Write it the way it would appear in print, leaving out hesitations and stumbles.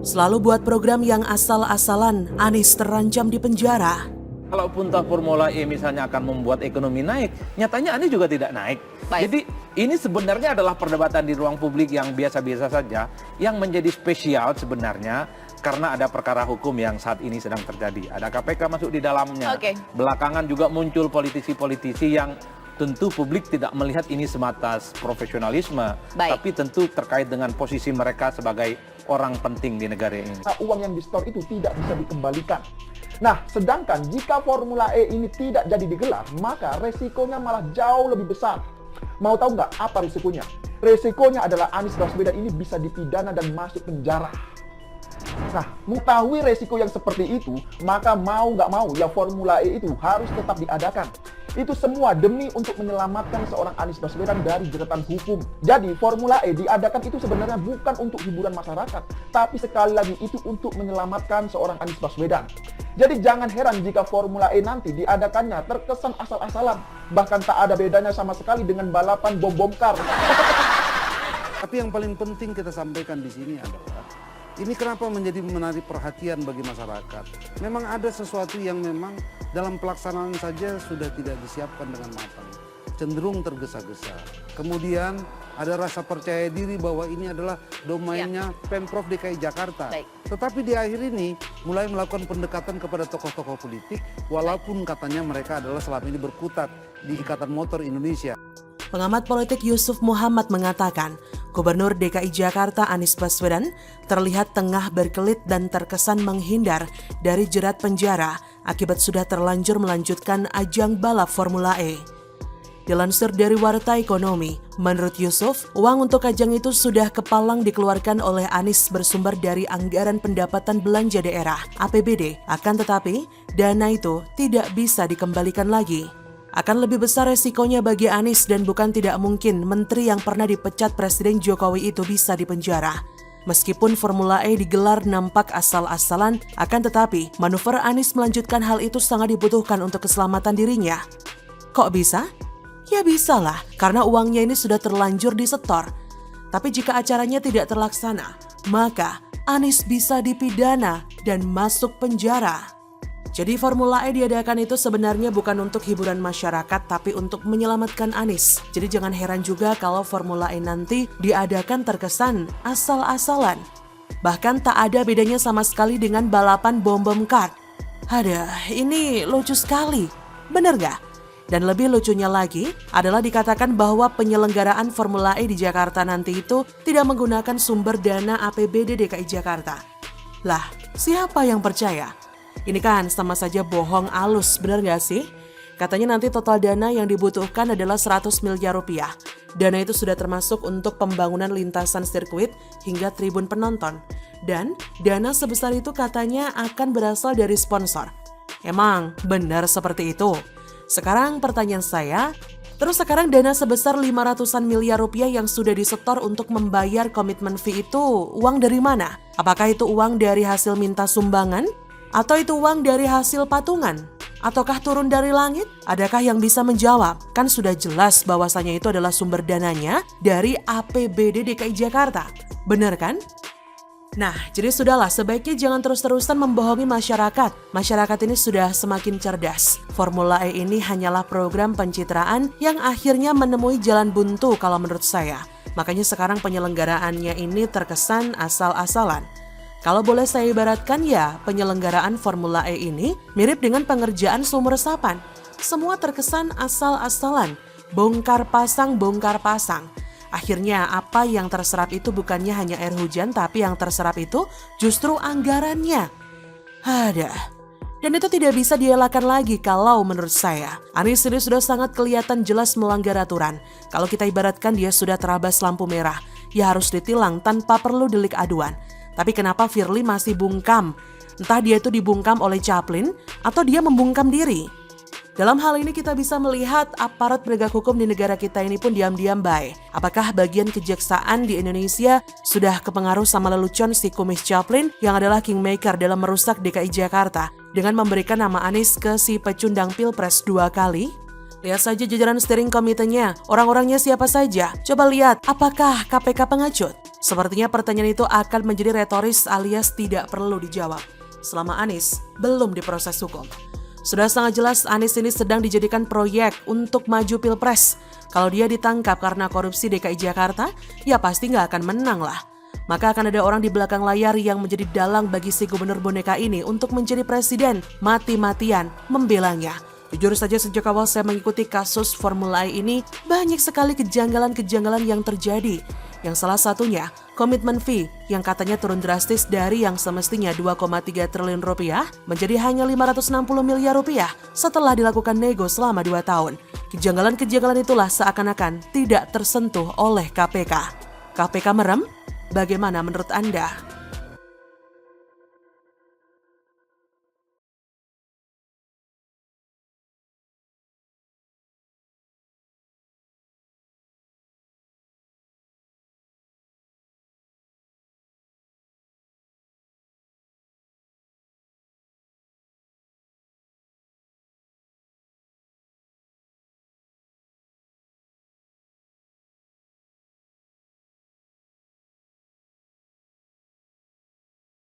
Selalu buat program yang asal-asalan, Anies terancam di penjara. Kalaupun toh Formula E misalnya akan membuat ekonomi naik, nyatanya Anies juga tidak naik. Baik. Jadi ini sebenarnya adalah perdebatan di ruang publik yang biasa-biasa saja, yang menjadi spesial sebenarnya karena ada perkara hukum yang saat ini sedang terjadi. Ada KPK masuk di dalamnya. Oke. Belakangan juga muncul politisi-politisi yang tentu publik tidak melihat ini semata profesionalisme, Baik. tapi tentu terkait dengan posisi mereka sebagai orang penting di negara ini. Uang yang di-store itu tidak bisa dikembalikan. Nah, sedangkan jika Formula E ini tidak jadi digelar, maka resikonya malah jauh lebih besar. Mau tahu nggak apa resikonya? Resikonya adalah Anies Baswedan ini bisa dipidana dan masuk penjara. Nah, mengetahui resiko yang seperti itu, maka mau nggak mau ya Formula E itu harus tetap diadakan. Itu semua demi untuk menyelamatkan seorang Anies Baswedan dari jeratan hukum. Jadi Formula E diadakan itu sebenarnya bukan untuk hiburan masyarakat, tapi sekali lagi itu untuk menyelamatkan seorang Anies Baswedan. Jadi jangan heran jika Formula E nanti diadakannya terkesan asal-asalan, bahkan tak ada bedanya sama sekali dengan balapan bom kar. Tapi yang paling penting kita sampaikan di sini adalah ini kenapa menjadi menarik perhatian bagi masyarakat. Memang ada sesuatu yang memang dalam pelaksanaan saja sudah tidak disiapkan dengan matang. Cenderung tergesa-gesa. Kemudian ada rasa percaya diri bahwa ini adalah domainnya Pemprov DKI Jakarta. Baik. Tetapi di akhir ini mulai melakukan pendekatan kepada tokoh-tokoh politik walaupun katanya mereka adalah selama ini berkutat di Ikatan Motor Indonesia. Pengamat politik Yusuf Muhammad mengatakan, Gubernur DKI Jakarta Anies Baswedan terlihat tengah berkelit dan terkesan menghindar dari jerat penjara akibat sudah terlanjur melanjutkan ajang balap Formula E. Dilansir dari Warta Ekonomi, menurut Yusuf, uang untuk ajang itu sudah kepalang dikeluarkan oleh Anies bersumber dari anggaran pendapatan belanja daerah (APBD). Akan tetapi, dana itu tidak bisa dikembalikan lagi. Akan lebih besar resikonya bagi Anies dan bukan tidak mungkin menteri yang pernah dipecat Presiden Jokowi itu bisa dipenjara. Meskipun Formula E digelar nampak asal-asalan, akan tetapi manuver Anies melanjutkan hal itu sangat dibutuhkan untuk keselamatan dirinya. Kok bisa? Ya bisalah, karena uangnya ini sudah terlanjur disetor. Tapi jika acaranya tidak terlaksana, maka Anies bisa dipidana dan masuk penjara. Jadi Formula E diadakan itu sebenarnya bukan untuk hiburan masyarakat tapi untuk menyelamatkan Anies. Jadi jangan heran juga kalau Formula E nanti diadakan terkesan asal-asalan. Bahkan tak ada bedanya sama sekali dengan balapan bom kart. Aduh, ini lucu sekali. Bener gak? Dan lebih lucunya lagi adalah dikatakan bahwa penyelenggaraan Formula E di Jakarta nanti itu tidak menggunakan sumber dana APBD DKI Jakarta. Lah, siapa yang percaya? Ini kan sama saja bohong alus, benar gak sih? Katanya nanti total dana yang dibutuhkan adalah 100 miliar rupiah. Dana itu sudah termasuk untuk pembangunan lintasan sirkuit hingga tribun penonton. Dan dana sebesar itu katanya akan berasal dari sponsor. Emang benar seperti itu? Sekarang pertanyaan saya, terus sekarang dana sebesar 500-an miliar rupiah yang sudah disetor untuk membayar komitmen fee itu uang dari mana? Apakah itu uang dari hasil minta sumbangan? Atau itu uang dari hasil patungan? Ataukah turun dari langit? Adakah yang bisa menjawab? Kan sudah jelas bahwasanya itu adalah sumber dananya dari APBD DKI Jakarta. Benar kan? Nah, jadi sudahlah, sebaiknya jangan terus-terusan membohongi masyarakat. Masyarakat ini sudah semakin cerdas. Formula E ini hanyalah program pencitraan yang akhirnya menemui jalan buntu kalau menurut saya. Makanya sekarang penyelenggaraannya ini terkesan asal-asalan. Kalau boleh saya ibaratkan ya, penyelenggaraan Formula E ini mirip dengan pengerjaan sumur resapan. Semua terkesan asal-asalan, bongkar pasang. Akhirnya apa yang terserap itu bukannya hanya air hujan, tapi yang terserap itu justru anggarannya. Aduh. Dan itu tidak bisa dielakkan lagi kalau menurut saya. Anies ini sudah sangat kelihatan jelas melanggar aturan. Kalau kita ibaratkan dia sudah terabas lampu merah, ya harus ditilang tanpa perlu delik aduan. Tapi kenapa Firly masih bungkam? Entah dia itu dibungkam oleh Chaplin atau dia membungkam diri. Dalam hal ini kita bisa melihat aparat penegak hukum di negara kita ini pun diam-diam baik. Apakah bagian kejaksaan di Indonesia sudah kepengaruh sama lelucon si kumis Chaplin yang adalah kingmaker dalam merusak DKI Jakarta dengan memberikan nama Anies ke si pecundang Pilpres 2 kali? Lihat saja jajaran steering komitenya, orang-orangnya siapa saja. Coba lihat, apakah KPK pengecut? Sepertinya pertanyaan itu akan menjadi retoris alias tidak perlu dijawab selama Anies belum diproses hukum. Sudah sangat jelas Anies ini sedang dijadikan proyek untuk maju Pilpres. Kalau dia ditangkap karena korupsi DKI Jakarta, ya pasti nggak akan menang lah. Maka akan ada orang di belakang layar yang menjadi dalang bagi si gubernur boneka ini untuk menjadi presiden, mati-matian membelanya. Jujur saja sejak awal saya mengikuti kasus Formula E ini, banyak sekali kejanggalan-kejanggalan yang terjadi. Yang salah satunya, komitmen fee yang katanya turun drastis dari yang semestinya 2,3 triliun rupiah menjadi hanya 560 miliar rupiah setelah dilakukan nego selama 2 tahun. Kejanggalan-kejanggalan itulah seakan-akan tidak tersentuh oleh KPK. KPK merem? Bagaimana menurut Anda?